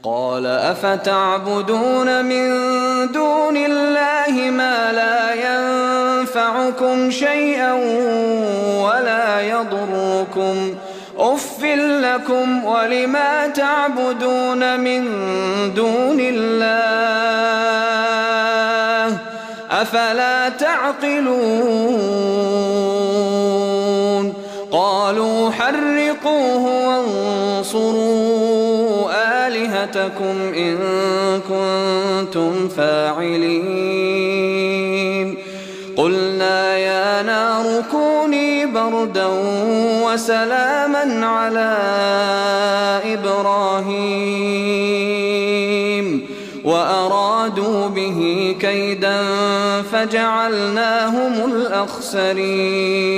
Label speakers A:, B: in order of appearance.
A: قال أفتعبدون من دون الله ما لا ينفعكم شيئا ولا يضركم أف لكم ولما تعبدون من دون الله أفلا تعقلون قالوا حرقوه وانصروا آلهتكم إن كنتم فاعلين قلنا يا نار كوني بردا وسلاما على إبراهيم وأرادوا به كيدا فجعلناهم الأخسرين